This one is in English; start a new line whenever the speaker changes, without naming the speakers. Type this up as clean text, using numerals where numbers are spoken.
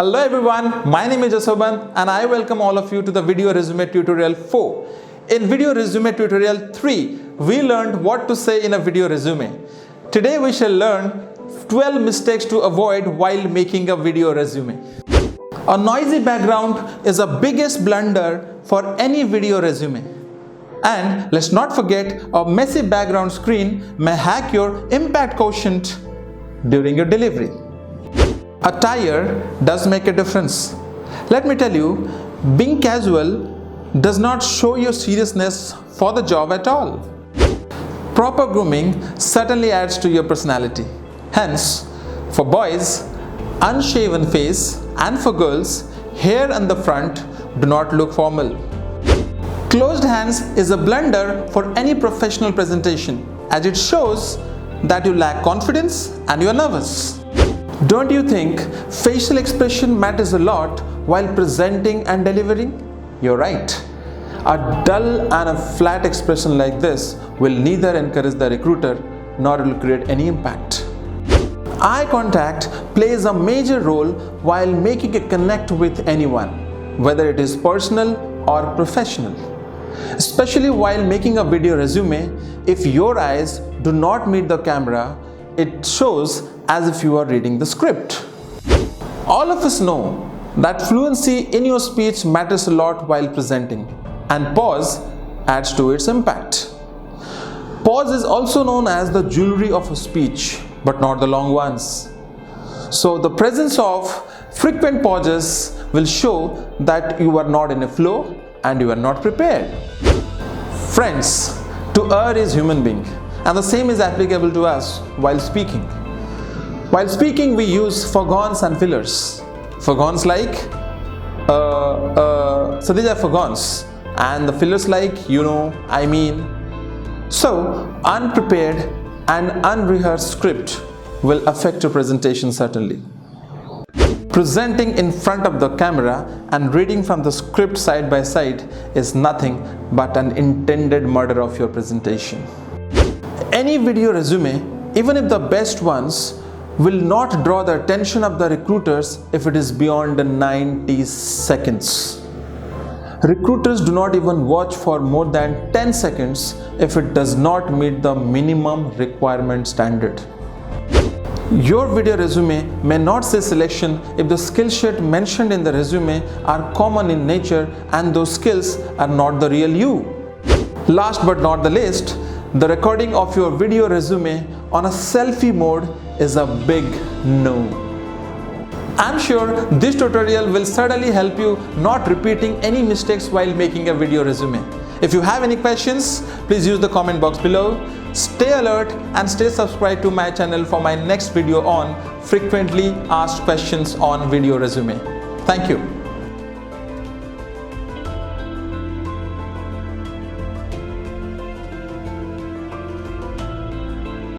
Hello everyone, my name is Jasoban and I welcome all of you to the video resume tutorial 4. In video resume tutorial 3, we learned what to say in a video resume. Today we shall learn 12 mistakes to avoid while making a video resume. A noisy background is the biggest blunder for any video resume. And let's not forget, a messy background screen may hack your impact quotient during your delivery. Attire does make a difference. Let me tell you, being casual does not show your seriousness for the job at all. Proper grooming certainly adds to your personality. Hence, for boys, unshaven face, and for girls, hair in the front do not look formal. Closed hands is a blunder for any professional presentation, as it shows that you lack confidence and you are nervous. Don't you think facial expression matters a lot while presenting and delivering? You're right. A dull and a flat expression like this will neither encourage the recruiter nor will create any impact. Eye contact plays a major role while making a connect with anyone, whether it is personal or professional. Especially while making a video resume, if your eyes do not meet the camera, it shows as if you are reading the script. All of us know that fluency in your speech matters a lot while presenting, and pause adds to its impact. Pause is also known as the jewelry of a speech, but not the long ones. So the presence of frequent pauses will show that you are not in a flow and you are not prepared. Friends, to err is human being, and the same is applicable to us while speaking. While speaking, we use Foghorns and fillers. Foghorns like, so these are Foghorns, and the fillers like, you know, I mean. So, unprepared and unrehearsed script will affect your presentation certainly. Presenting in front of the camera and reading from the script side by side is nothing but an intended murder of your presentation. Any video resume, even if the best ones, will not draw the attention of the recruiters if it is beyond 90 seconds. Recruiters do not even watch for more than 10 seconds if it does not meet the minimum requirement standard. Your video resume may not say selection if the skill set mentioned in the resume are common in nature and those skills are not the real you. Last but not the least, the recording of your video resume on a selfie mode is a big no. I'm sure this tutorial will certainly help you not repeating any mistakes while making a video resume. If you have any questions, please use the comment box below. Stay alert and stay subscribed to my channel for my next video on frequently asked questions on video resume. Thank you.